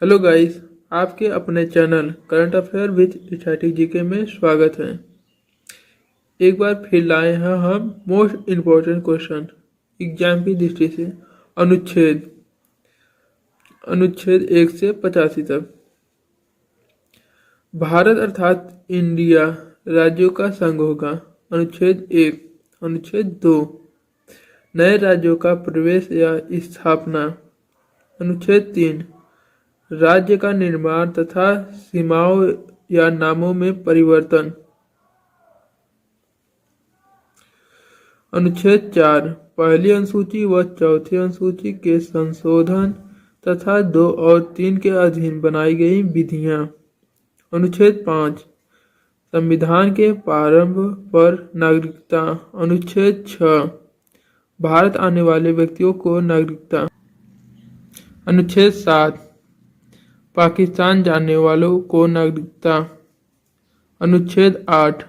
Hello guys, आपके अपने channel current affair with static GK में स्वागत है। एक बार फिर लाए हैं हम मोस्ट इम्पोर्टेंट क्वेश्चन एग्जाम की दृष्टि से। अनुच्छेद अनुच्छेद 1 से 85 तक। भारत अर्थात इंडिया राज्यों का संघ होगा। अनुच्छेद 1। अनुच्छेद 2, नए राज्यों का प्रवेश या स्थापना। अनुच्छेद 3, राज्य का निर्माण तथा सीमाओं या नामों में परिवर्तन। अनुच्छेद 4, पहली अनुसूची व चौथी अनुसूची के संशोधन तथा 2 और 3 के अधीन बनाई गई विधियां। अनुच्छेद 5, संविधान के प्रारंभ पर नागरिकता। अनुच्छेद 6, भारत आने वाले व्यक्तियों को नागरिकता। अनुच्छेद 7, पाकिस्तान जाने वालों को नागरिकता। अनुच्छेद 8,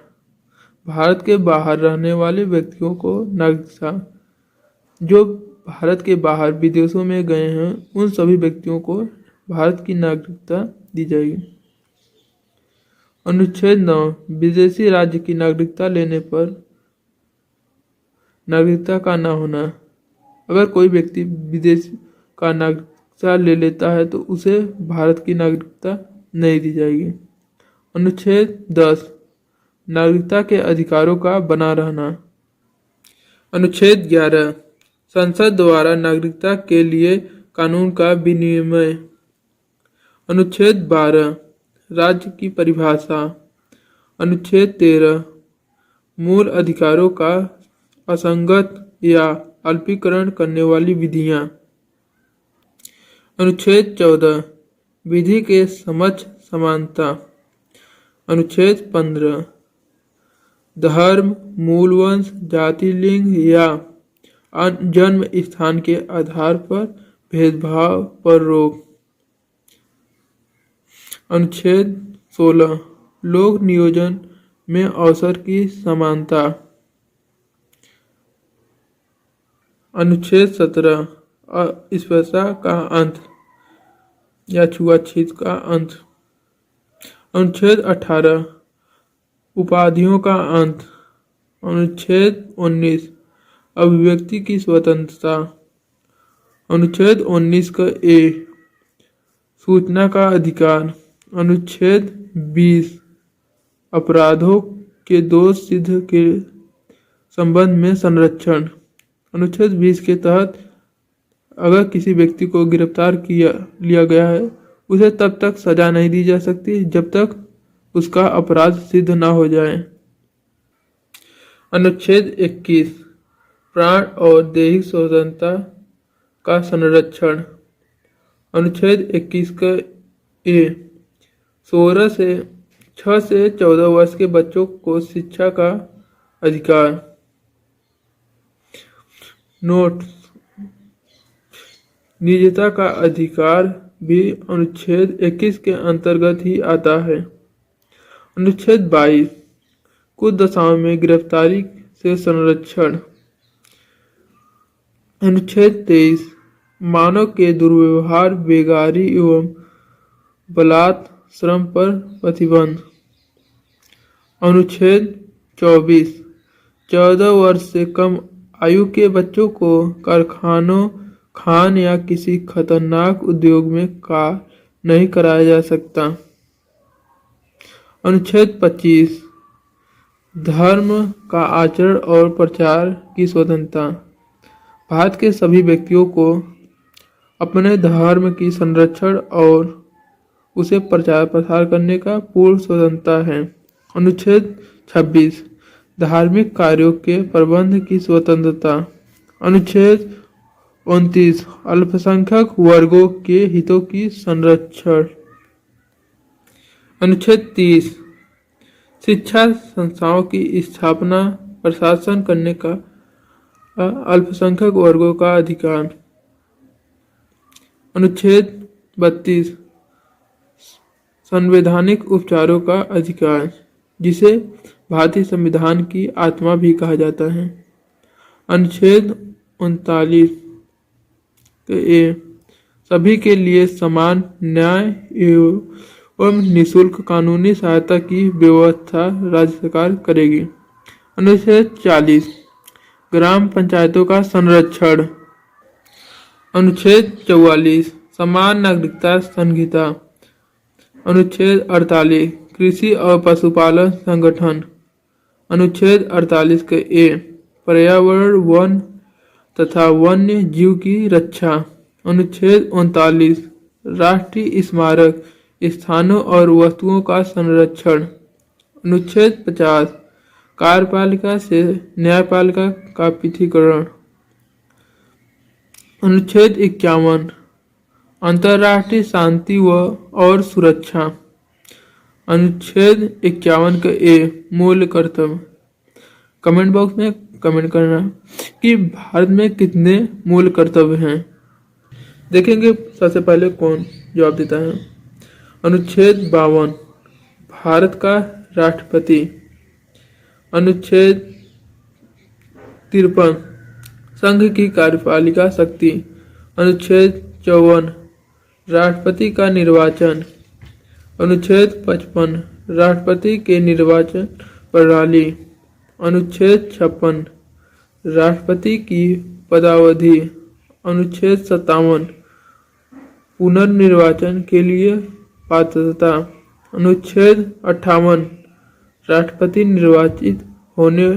भारत के बाहर रहने वाले व्यक्तियों को नागरिकता। जो भारत के बाहर विदेशों में गए हैं उन सभी व्यक्तियों को भारत की नागरिकता दी जाएगी। अनुच्छेद 9, विदेशी राज्य की नागरिकता लेने पर नागरिकता का न होना। अगर कोई व्यक्ति विदेश का नागरिकता ले लेता है तो उसे भारत की नागरिकता नहीं दी जाएगी। अनुच्छेद 10, नागरिकता के अधिकारों का बना रहना। अनुच्छेद 11, संसद द्वारा नागरिकता के लिए कानून का विनियमन। अनुच्छेद 12, राज्य की परिभाषा। अनुच्छेद 13, मूल अधिकारों का असंगत या अल्पीकरण करने वाली विधियां। अनुच्छेद 14, विधि के समक्ष समानता। अनुच्छेद 15, धर्म, मूलवंश, जाति, लिंग या जन्म स्थान के आधार पर भेदभाव पर रोक। अनुच्छेद 16, लोक नियोजन में अवसर की समानता। अनुच्छेद 17, अस्पृश्यता का अंत या छुआछूत का अंत। अनुच्छेद 18, उपाधियों का अंत। अनुच्छेद 19, अभिव्यक्ति की स्वतंत्रता। अनुच्छेद 19 का ए, सूचना का अधिकार। अनुच्छेद 20, अपराधों के दोष सिद्ध के संबंध में संरक्षण। अनुच्छेद 20 के तहत अगर किसी व्यक्ति को गिरफ्तार लिया गया है उसे तब तक सजा नहीं दी जा सकती जब तक उसका अपराध सिद्ध न हो जाए। अनुच्छेद 21, प्राण और दैहिक स्वतंत्रता का संरक्षण। अनुच्छेद 21 का ए, 6 से 14 वर्ष के बच्चों को शिक्षा का अधिकार। नोट, निजता का अधिकार भी अनुच्छेद 21 के अंतर्गत ही आता है। अनुच्छेद 22, कुछ दशाओं में गिरफ्तारी से संरक्षण। अनुच्छेद 23, मानव के दुर्व्यवहार, बेगारी एवं बलात् श्रम पर प्रतिबंध। अनुच्छेद 24, 14 वर्ष से कम आयु के बच्चों को कारखानों, खान या किसी खतरनाक उद्योग में कार्य नहीं कराया जा सकता। अनुच्छेद 25, धर्म का आचरण और प्रचार की स्वतंत्रता। भारत के सभी व्यक्तियों को अपने धर्म की संरक्षण और उसे प्रचार प्रसार करने का पूर्ण स्वतंत्रता है। अनुच्छेद 26, धार्मिक कार्यों के प्रबंध की स्वतंत्रता। अनुच्छेद 29, अल्पसंख्यक वर्गों के हितों की संरक्षण। अनुच्छेद 30, शिक्षा संस्थाओं की स्थापना प्रशासन करने का अल्पसंख्यक वर्गों का अधिकार। अनुच्छेद 32, संवैधानिक उपचारों का अधिकार, जिसे भारतीय संविधान की आत्मा भी कहा जाता है। अनुच्छेद 39 ए, सभी के लिए समान न्याय एवं निःशुल्क कानूनी सहायता की व्यवस्था राज्य सरकार करेगी। अनुच्छेद 40 ग्राम पंचायतों का संरक्षण। अनुच्छेद 44 समान नागरिकता संहिता। अनुच्छेद 48 कृषि और पशुपालन संगठन। अनुच्छेद 48 के ए पर्यावरण वन तथा वन्य जीव की रक्षा। अनुच्छेद 39 राष्ट्रीय स्मारक स्थानों और वस्तुओं का संरक्षण। अनुच्छेद 50 कार्यपालिका से न्यायपालिका का पृथक्करण। अनुच्छेद 51 अंतर्राष्ट्रीय शांति और सुरक्षा। अनुच्छेद 51 का ए मूल कर्तव्य। कमेंट बॉक्स में कमेंट करना कि भारत में कितने मूल कर्तव्य हैं। देखेंगे सबसे पहले कौन जवाब देता है। अनुच्छेद 52 भारत का राष्ट्रपति। अनुच्छेद 53 संघ की कार्यपालिका शक्ति। अनुच्छेद 54 राष्ट्रपति का निर्वाचन। अनुच्छेद 55 राष्ट्रपति के निर्वाचन प्रणाली। अनुच्छेद 56 राष्ट्रपति की पदावधि। अनुच्छेद 57 पुनर्निर्वाचन के लिए पात्रता। अनुच्छेद 58 राष्ट्रपति निर्वाचित होने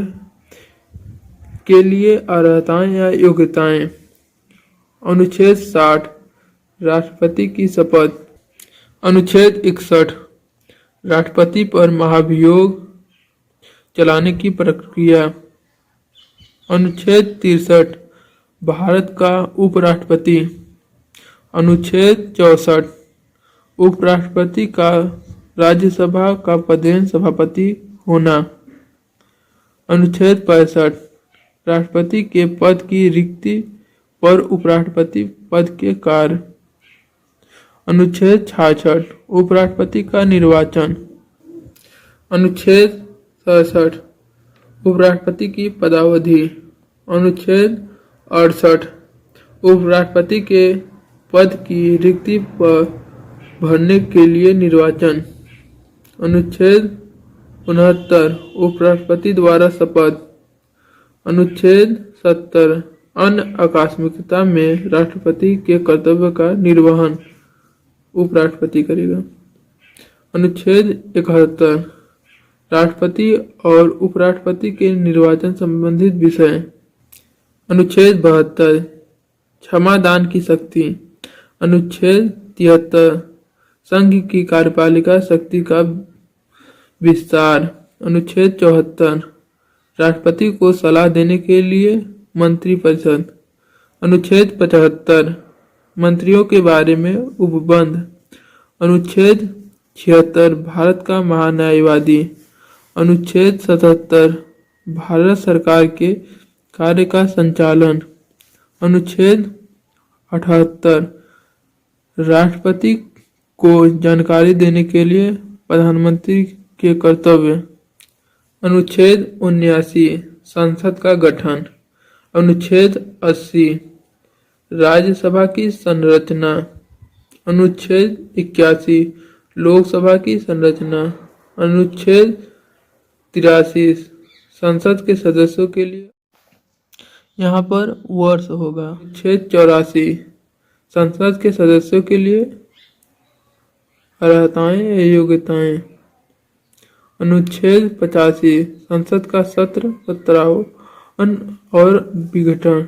के लिए अर्हताएं या योग्यताएं। अनुच्छेद 60 राष्ट्रपति की शपथ। अनुच्छेद 61 राष्ट्रपति पर महाभियोग चलाने की प्रक्रिया। अनुच्छेद 63 भारत का उपराष्ट्रपति। अनुच्छेद 64 उपराष्ट्रपति का राज्यसभा का पदेन सभापति होना। अनुच्छेद 65 राष्ट्रपति के पद की रिक्ति पर उपराष्ट्रपति पद के कार्य। अनुच्छेद 66 उपराष्ट्रपति का निर्वाचन। अनुच्छेद 67 उपराष्ट्रपति की पदावधि। अनुच्छेद 68 उपराष्ट्रपति के पद की रिक्ति पर भरने के लिए निर्वाचन। अनुच्छेद 69 उपराष्ट्रपति द्वारा शपथ। अनुच्छेद 70 अन्य आकस्मिकता में राष्ट्रपति के कर्तव्य का निर्वहन उपराष्ट्रपति करेगा। अनुच्छेद 71 राष्ट्रपति और उपराष्ट्रपति के निर्वाचन संबंधित विषय। अनुच्छेद 72 क्षमादान की शक्ति। अनुच्छेद 73 संघ की कार्यपालिका शक्ति का विस्तार। अनुच्छेद 74 राष्ट्रपति को सलाह देने के लिए मंत्रिपरिषद। अनुच्छेद 75 मंत्रियों के बारे में उपबंध। अनुच्छेद 76 भारत का महान्यायवादी। अनुच्छेद 77 भारत सरकार के कार्य का संचालन। अनुच्छेद 78 राष्ट्रपति को जानकारी देने के लिए प्रधानमंत्री के कर्तव्य। अनुच्छेद 79 संसद का गठन। अनुच्छेद 80 राज्यसभा की संरचना। अनुच्छेद 81 लोकसभा की संरचना। अनुच्छेद 83 संसद के सदस्यों के लिए यहाँ पर वर्ष होगा। अनुच्छेद 84 संसद के सदस्यों के लिए अर्हताएं या योग्यताएं। अनुच्छेद 85 संसद का सत्र, सत्रावन और विघटन।